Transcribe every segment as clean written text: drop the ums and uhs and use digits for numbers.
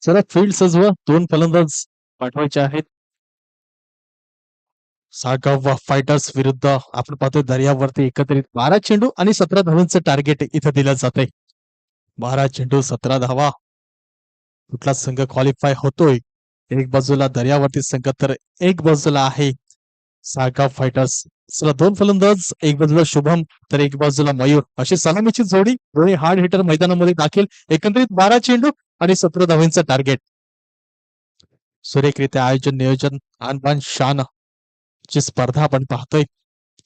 चला फील्ड सजवा. 2 फलंदाज पाठवायचे आहेत. सागावा फायटर्स विरुद्ध आपण पाहतोय दर्यावरती एकत्रित 12 चेंडू आणि 17 धावांचं टार्गेट इथं दिलं जातंय. 12 चेंडू 17 धावा. कुठला संघ क्वालिफाय होतोय? एक बाजूला दर्यावरती संघ तर एक बाजूला आहे सागाव फायटर्स. चला 2 फलंदाज, एक बाजूला शुभम तर एक बाजूला मयूर, अशी सलामीची जोडी. दोन्ही हार्ड हिटर मैदानामध्ये दाखल. एकंदरीत 12 चेंडू आणि 17 धावांचं टार्गेट. सुरेखरित्या आयोजन नियोजन आणबान शान ची स्पर्धा आपण पाहतोय.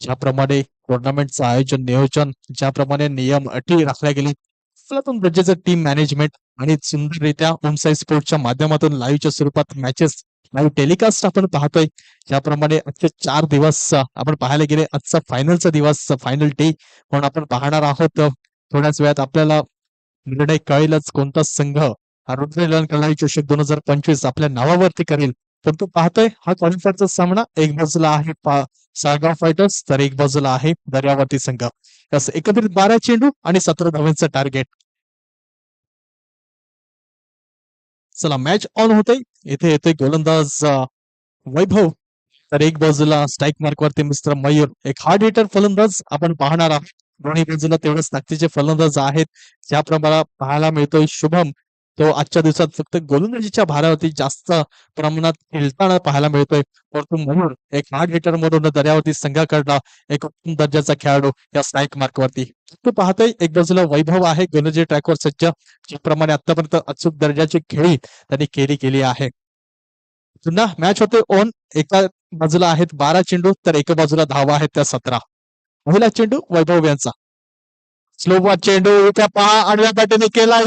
ज्याप्रमाणे टुर्नामेंटचं आयोजन नियोजन, ज्याप्रमाणे नियम अटी राखल्या गेली, अफलातून दर्जाचं टीम मॅनेजमेंट आणि सुंदररित्या ओमसाई स्पोर्टच्या माध्यमातून लाईव्हच्या स्वरूपात मॅचेस लाईव्ह टेलिकास्ट आपण पाहतोय. ज्याप्रमाणे आजचे 4 दिवस आपण पाहायला गेले, आजचा फायनलचा दिवस, फायनल डे म्हणून आपण पाहणार आहोत. थोड्याच वेळात आपल्याला निर्णय कळेलच कोणता संघ हा रुद्र कलाई चषक 2025 आपल्या नावावरती करेल. पण तो पाहतोय हा क्वालिफायरचा सामना. एक बाजूला आहे सागाव फायटर्स तर एक बाजूला आहे दर्यावरती संघ. असं एकत्रित 12 चेंडू आणि 17 धावांचं टार्गेट. चला मॅच ऑन होते. इथे येतोय गोलंदाज वैभव तर एक बाजूला स्ट्राईक मार्क वरती मिस्टर मयूर, एक हार्ड हिटर फलंदाज आपण पाहणार आहोत. दोन्ही बाजूला तेवढेच ताकदीचे फलंदाज आहेत. ज्याप्रमाणे पाहायला मिळतोय शुभम, तो आजच्या दिवसात फक्त गोलंदाजीच्या भारावरती जास्त प्रमाणात खेळताना पाहायला मिळतोय. परंतु मयूर एक हार्ड हिटर म्हणून दर्यावरती संघाकडला एक उत्तम दर्जाचा खेळाडू या स्ट्राईक मार्कवरती. तू पाहतोय एक बाजूला वैभव आहे गोलंदाजी ट्रॅकवर सज्ज, ज्याप्रमाणे आतापर्यंत अचूक दर्जाची खेळी त्यांनी केली आहे. पुन्हा मॅच होते ऑन. एका बाजूला आहेत 12 चेंडू तर एका बाजूला धावा आहेत त्या 17. पहिला चेंडू वैभव यांचा. स्लोवा चेंडू इथे पहा आडव्या बॅटीने केलाय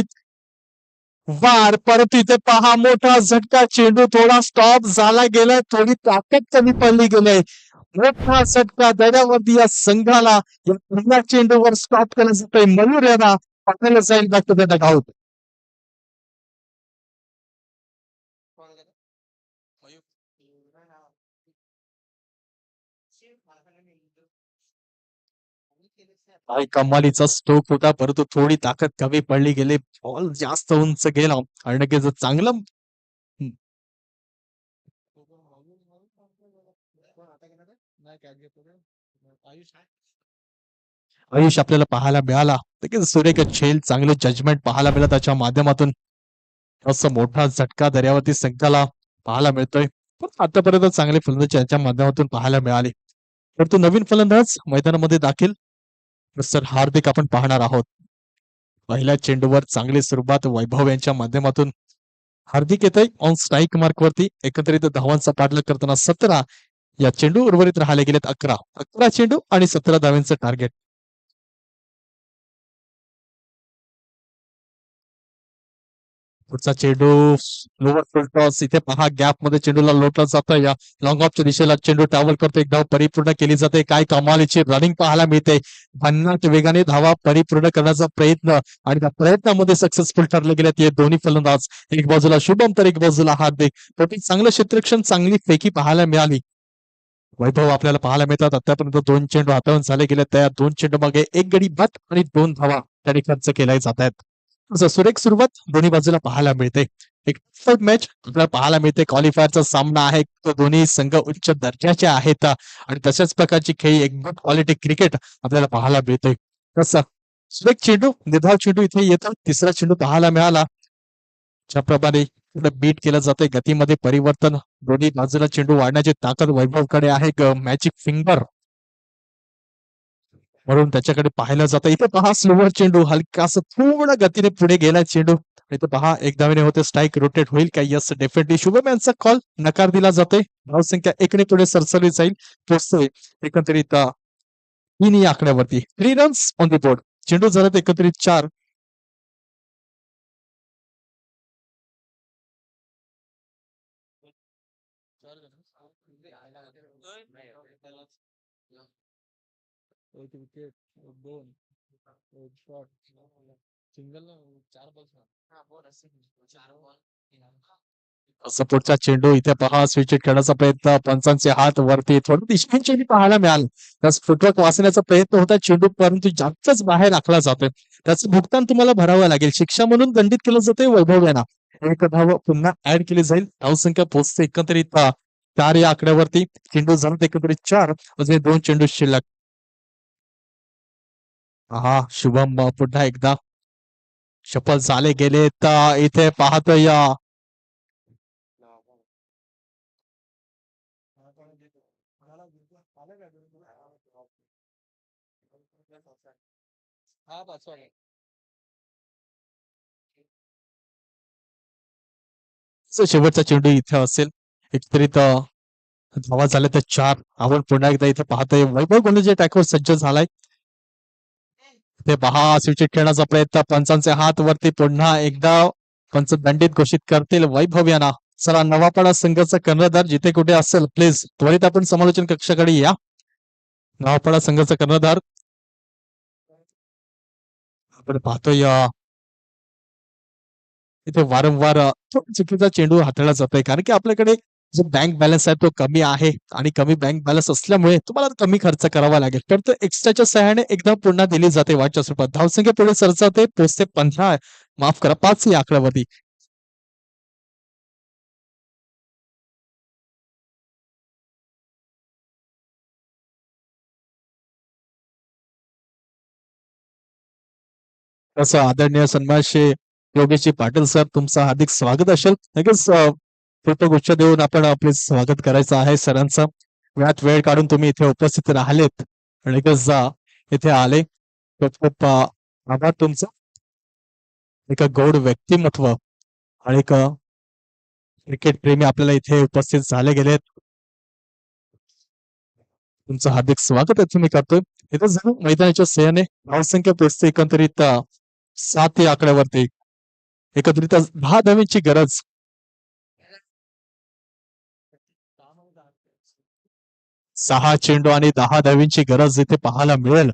वार. परत इथे पहा मोठा झटका. चेंडू थोडा स्टॉप झाला गेलाय, थोडी ताकद कमी पडली गेली. मोठा झटका दर्यावरती या संघाला या पहिल्या चेंडूवर स्टॉप केलं जातंय. मयूर यांना पकडायला जाईल back to the dugout. काय कमालीचा स्ट्रोक होता, परंतु थोडी ताकद कमी पडली गेली. बॉल जास्त उंच गेला आणि नक्कीच चांगलं. हं. आयुष आपल्याला पाहायला मिळाला. नक्कीच सुरेख झेल, चांगले जजमेंट पाहायला मिळालं त्याच्या माध्यमातून. असं मोठा झटका दर्यावरती संघाला पाहायला मिळतोय. पण आतापर्यंत चांगले फलंदाज यांच्या माध्यमातून पाहायला मिळाले. परंतु नवीन फलंदाज मैदानामध्ये दाखल मिस्टर हार्दिक आपण पाहणार आहोत. पहिल्या चेंडूवर चांगली सुरुवात वैभव यांच्या माध्यमातून. हार्दिक येतोय ऑन स्ट्राईक मार्क वरती. एकत्रित धावांचा पाठलाग करताना 17. या चेंडू उर्वरित राहिले गेलेत 11 चेंडू आणि 17 धावांचं टार्गेट. पुढचा चेंडू लोवर फुल टॉस. इथे पहा गॅप मध्ये चेंडूला लोटला जातं. या लॉंग ऑफच्या दिशेला चेंडू ट्रॅव्हल करतो. एक धाव परिपूर्ण केली जाते. काय कमालीची रनिंग पाहायला मिळते. भन्नाट वेगाने धावा परिपूर्ण करण्याचा प्रयत्न आणि त्या प्रयत्नामध्ये सक्सेसफुल ठरले गेलेत हे दोन्ही फलंदाज. एक बाजूला शुभम तर एक बाजूला हार्दिक. तर चांगलं क्षेत्ररक्षण, चांगली फेकी पाहायला मिळाली. वैभव आपल्याला पाहायला मिळतात. आतापर्यंत 2 चेंडू हाताळून झाले गेले. त्या 2 चेंडू मागे 1 गडी बाद आणि 2 धावा त्यांनी खर्च केल्या जात आहेत. सुरेख सुरुवात दोन्ही बाजूला पाहायला मिळते. एक मॅच आपल्याला पाहायला मिळते. क्वालिफायरचा सामना आहे. तो दोन्ही संघ उच्च दर्जाचे आहेत आणि तशाच प्रकारची खेळी, एक गुड क्वालिटी क्रिकेट आपल्याला पाहायला मिळते. तसं सुरेख चेंडू, निर्धाव चेंडू इथे येतो. तिसरा चेंडू पाहायला मिळाला. ज्याप्रमाणे बीट केलं जातंय, गतीमध्ये परिवर्तन, दोन्ही बाजूला चेंडू वाढण्याची ताकद वैभवकडे आहे. मॅजिक फिंगर म्हणून त्याच्याकडे पाहिलं जातं. इथे पहा स्लोवर चेंडू हलकासा थोडा गतीने पुढे गेलाय चेंडू. इथे पहा एक धावेने होते. स्ट्राईक रोटेट होईल का? Yes definitely. शुभम यांचा कॉल नकार दिला जातोय. धावसंख्या 1ने पुढे सरसरली जाईल. पोहोचतोय एकंदरीत 3 या आकड्यावरती. 3 रन्स ऑन द बोर्ड. चेंडू झालेत एकत्रित 4. एक विकेट, 2 एक शॉट, सिंगल 4 बॉल. सपोर्टचा चेंडू इथे पहा स्विच खेळण्याचा प्रयत्न. पंचांचे हात वरती. थोडं दिशांची पाहायला मिळालं. त्यास फुटवर्क वाचण्याचा प्रयत्न होता चेंडू, परंतु जास्तच बाहेर आखला जातोय. त्याचं भुगतान तुम्हाला भरावं लागेल. शिक्षा म्हणून दंडित केलं जातंय वैभव यांना. एक धाव पुन्हा ऍड केली जाईल. धावसंख्या पोहोचते एकंदरीत 4 या आकड्यावरती. चेंडू झाला एकंदरीत 4. अजून 2 चेंडू शिल्लक. हा शुभम पुन्हा एकदा शपथ झाले गेले तर इथे पाहतोय शेवटचा चेंडू इथे असेल. एकत्रित धावा झाल्या तर 4. आपण पुन्हा एकदा इथे पाहतोय वैभव गोलंदाजी ट्रॅकवर सज्ज झालाय. ते पहा स्विचित खेळण्याचा प्रयत्न पंचांचे हात वरती पुन्हा एकदा पंच दंडित घोषित करतील वैभव यांना. चला नवापाडा संघाचा कर्णधार जिथे कुठे असेल प्लीज त्वरित आपण समालोचन कक्षाकडे या. नवापाडा संघाचा कर्णधार आपण पाहतोय इथे वारंवार चुकीचा चेंडू हाताळला जातोय कारण की आपल्याकडे जो बँक बॅलन्स आहे तो कमी आहे आणि कमी बँक बॅलन्स असल्यामुळे तुम्हाला कमी खर्च करावा लागेल तर तो एक्स्ट्राच्या सहाय्याने एकदम पुन्हा दिली जाते वाटच्या स्वरूपात. धावसंख्या पुढे सरसावते पोचते 15 माफ करा 5 या आकड्यावरती. तसं आदरणीय सन्मानशी योगेशजी पाटील सर तुमचं हार्दिक स्वागत असेल. लगेच कृतगुच्छ देऊन आपण आपले स्वागत करायचं आहे सरांचं. वेळात वेळ काढून तुम्ही इथे उपस्थित राहिलेत आणि लगेच इथे आले खूप खूप आभार तुमचं. एक गौड व्यक्तिमत्व आणि एक क्रिकेट प्रेमी आपल्याला इथे उपस्थित झाले गेलेत. तुमचं हार्दिक स्वागत आहे तुम्ही करतोय. इथे झालं मैदानाच्या सहाय्याने धावसंख्या पोचते एकंदरीत 7 या आकड्यावरती. एकत्रित 10 धावांची गरज. 6 चेंडू आणि 10 धावांची गरज इथे पाहायला मिळेल.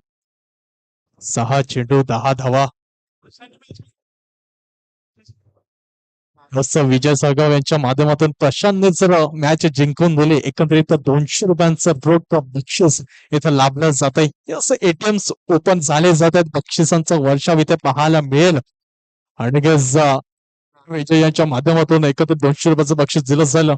6 चेंडू 10 धावा. असं विजय साळगाव यांच्या माध्यमातून प्रशांतने जर मॅच जिंकून दिली एकंदरीत ₹200 रोख बक्षीस इथं लाभलं जात आहे. असं एटीएम ओपन झाले जात आहेत. बक्षिसांचं वर्षाव इथे पाहायला मिळेल आणि विजय यांच्या माध्यमातून एकत्रित ₹200 बक्षीस दिलं झालं.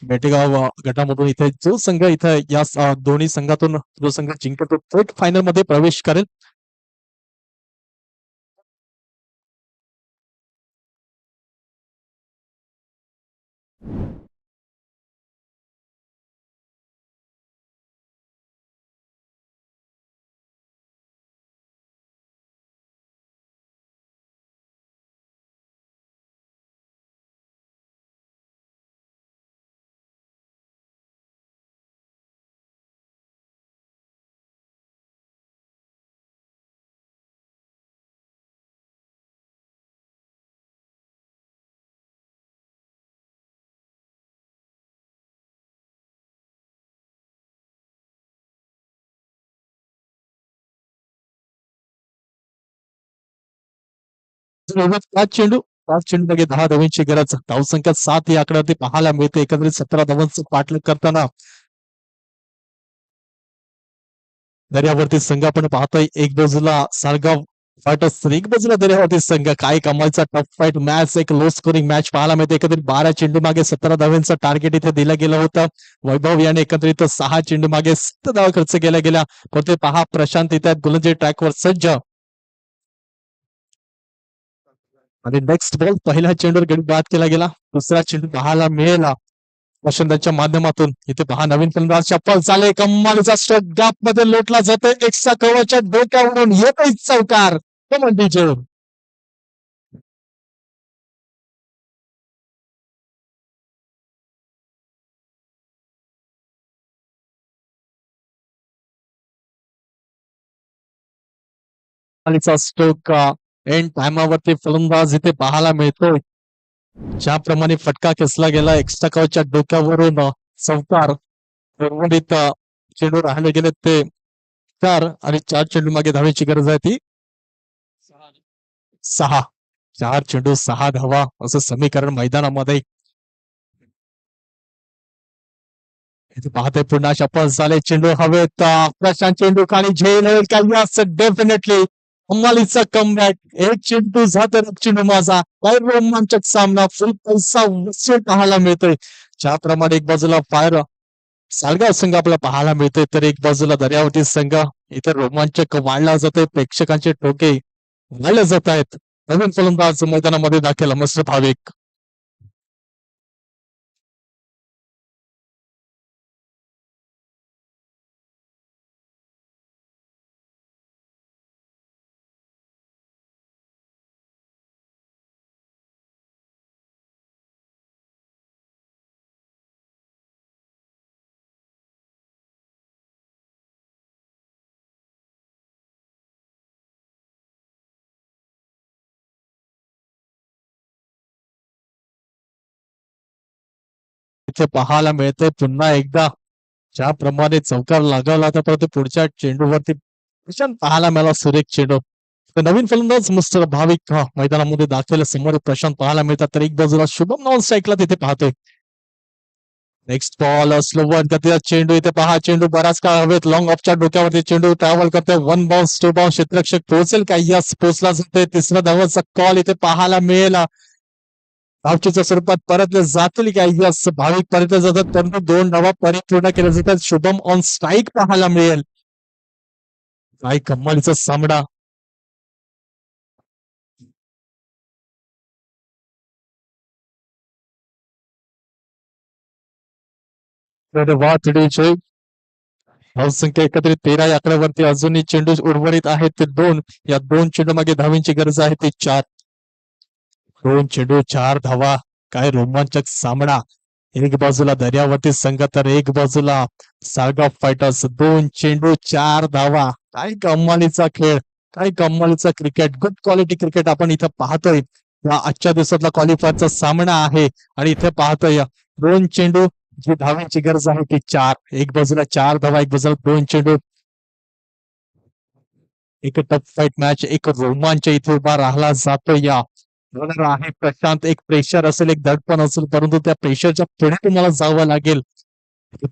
बेटेगाव गटामधून इथे जो संघ इथे या दोन्ही संघातून जो संघ जिंकतो तो फायनल मध्ये प्रवेश करेल. चेंडू 5 चेंडू लगे 10 धावांची गरज. धावसंख्या 7 या आकड्यावरती पाहायला मिळते. एकंदरीत 17 धावांचं पाठलाग करताना दर्यावरती संघ आपण पाहतोय. एक बाजूला साळगाव फायटर्स तर एक बाजूला दर्यावरती संघ. काय कमालचा टफ फाईट मॅच एक लो स्कोरिंग मॅच पाहायला मिळते. एकंदरीत 12 चेंडू मागे 17 धावांचं टार्गेट इथे दिलं गेलं होतं. वैभव याने एकंदरीत 6 चेंडू मागे 7 धावा खर्च केल्या गेल्या. पण ते पहा प्रशांत इथे गोलंदाजी ट्रॅकवर सज्ज आणि नेक्स्ट बॉल पहिल्या चेंडूवर गडी बाद केला गेला. दुसरा चेंडू पाहायला मिळेला प्रशांतच्या माध्यमातून. इथे पहा नवीन फलंदाज चप्पल चाले कमालीचा स्ट्रोक गॅप मध्ये लोटला जातोय. एक्स्ट्रा कव्हरच्या डोक्यावरून येतोय चौकार. कमांडी चेंडू स्ट्रोक एंड टायमावरती फलंदाज इथे पाहायला मिळतोय. ज्याप्रमाणे फटका खेचला गेला एक्स्ट्रा कव्हरच्या डोक्यावरून चौकार. उर्वरित चेंडू राहिले गेले ते 4 आणि 4 चेंडू मागे धावेची गरज आहे ती 6. 4 चेंडू 6 धावा असं समीकरण मैदानामध्ये इथे पाहते पुन्हा शपथ झाले चेंडू हवेत प्रशांत चेंडू खाली झेल होईल का यस डेफिनेटली अंबालीचा कमबॅक एक चेंडू जात चेंडू माझा काय रोमांचक सामना फुल पैसा वसूल पाहायला मिळतोय ज्याप्रमाणे एक बाजूला फायर सालगाव संघ आपल्याला पाहायला मिळतोय तर एक बाजूला दर्यावती संघ इथे रोमांचक वाढला जातोय प्रेक्षकांचे ठोके वाढले जात आहेत नवीन फलंदाज मैदानामध्ये दाखल मस्त भाविक इथे पाहायला मिळतंय पुन्हा एकदा ज्याप्रमाणे चौकार लागवला होता परंतु पुढच्या चेंडूवरती प्रशांत पाहायला मिळाला सुरेख चेंडू तर नवीन फलंदाज मिस्टर भाविक मैदानामध्ये दाखल समोर प्रशांत पाहायला मिळतात तर एक बाजूला शुभम नॉन स्ट्राईकला तिथे पाहतोय नेक्स्ट बॉल स्लोवर गतीचा चेंडू इथे पहा चेंडू बराच काळ हवेत लॉंग ऑफच्या डोक्यावरती चेंडू ट्रॅव्हल करतोय वन बाउन्स टू बाउन्स क्षेत्ररक्षक पोहोचेल का यस पोहोचला जातोय तिसरा धावाचा कॉल इथे पाहायला मिळेल धावचीच्या स्वरूपात परतले जातील का यस भाविक परत जातात परंतु दोन धावा परिपूर्ण केल्या जातात शुभम ऑन स्ट्राईक पाहायला मिळेल काय कमालीचा सामना वाटडीचे धावसंख्या एकत्रित 13 या आकड्यावरती अजूनही चेंडू उर्वरित आहेत ते दोन या दोन चेंडू मागे धावींची गरज आहे ती चार दोन चेंडू चार धावा काय रोमांचक सामना एक बाजूला दर्यावती संघ तर एक बाजूला साळगाव फायटर्स दोन चेंडू चार धावा काय कमालीचा खेळ काय कमालीचा क्रिकेट गुड क्वालिटी क्रिकेट आपण इथं पाहतोय या आजच्या दिवसातला क्वालिफायरचा सामना आहे आणि इथे पाहतोय दोन चेंडू जी धावांची गरज आहे ती चार एक बाजूला चार धावा एक बाजूला दोन चेंडू एक टफ फाईट मॅच एक रोमांच इथे उभा राहिला जातो या होणार आहे प्रशांत एक प्रेशर असेल एक दडपण असेल परंतु त्या प्रेशरच्या पुढे तुम्हाला जावं लागेल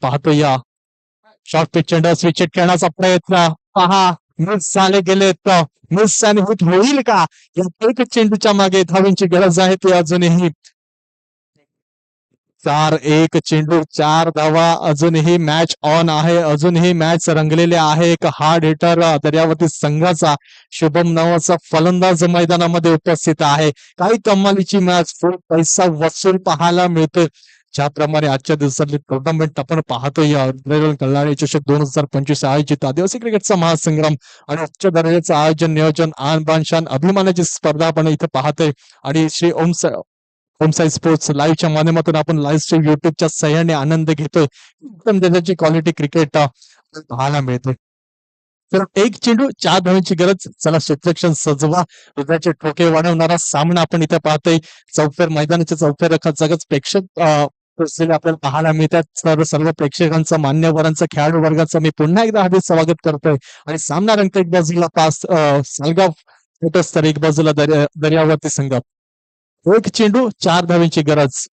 पाहतो या शॉर्ट पिच चेंडू विकेट खेळण्याचा प्रयत्न पहा मिस झाले गेले तर मिस आणि हिट होईल का या एक चेंडूच्या मागे धावींची गरज आहे ती अजूनही चार एक चेंडू चार धावा अजूनही मॅच ऑन आहे अजूनही मॅच रंगलेले आहे एक हार्ड हिटर दर्यावती संघाचा शुभम नावाचा फलंदाज मैदानामध्ये उपस्थित आहे काही कमालीची मॅच फुल पैसा वसूल पाहायला मिळतोय ज्याप्रमाणे आजच्या दिवसातली टुर्नामेंट आपण पाहतोय कल्याणी चषक 2025 आयोजित आदिवासी क्रिकेटचा महासंग्राम आणि उच्च दर्जाचं आयोजन नियोजन आन बान शान अभिमानाची स्पर्धा आपण इथे पाहतोय आणि श्री ओमसाई स्पोर्ट्स लाईव्हच्या माध्यमातून आपण लाईव्ह स्ट्रीम युट्यूबच्या सहाय्याने आनंद घेतोय एकदम त्याची क्वालिटी क्रिकेट पाहायला मिळते तर एक चेंडू चार धावांची गरज चला क्षेत्ररक्षण सजवा हृदयाचे ठोके वाढवणारा सामना आपण इथे पाहतोय चौफेर मैदानाच्या चौफेर जगत प्रेक्षक आपल्याला पाहायला मिळतात सर्व प्रेक्षकांचं मान्यवरांचं खेळाडू वर्गाचं मी पुन्हा एकदा हार्दिक स्वागत करतोय आणि सामना रंगतो एक बाजूला सालगाव फोटोस तर एक बाजूला दर्यावरती संघ एक चेंडू चार धावींची गरज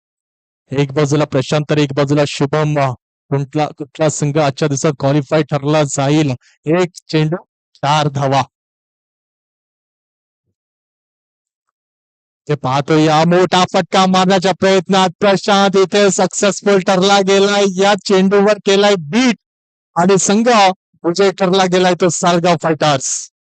एक बाजूला प्रशांत तर एक बाजूला शुभम कुठला संघ आजच्या दिवसात क्वालिफाय ठरला जाईल एक चेंडू चार धावा ते पाहतो या मोठा फटका मारण्याच्या प्रयत्नात प्रशांत इथे सक्सेसफुल ठरला गेलाय या चेंडूवर केलाय बीट आणि संघ विजय ठरला गेलाय तो सालगाव फायटर्स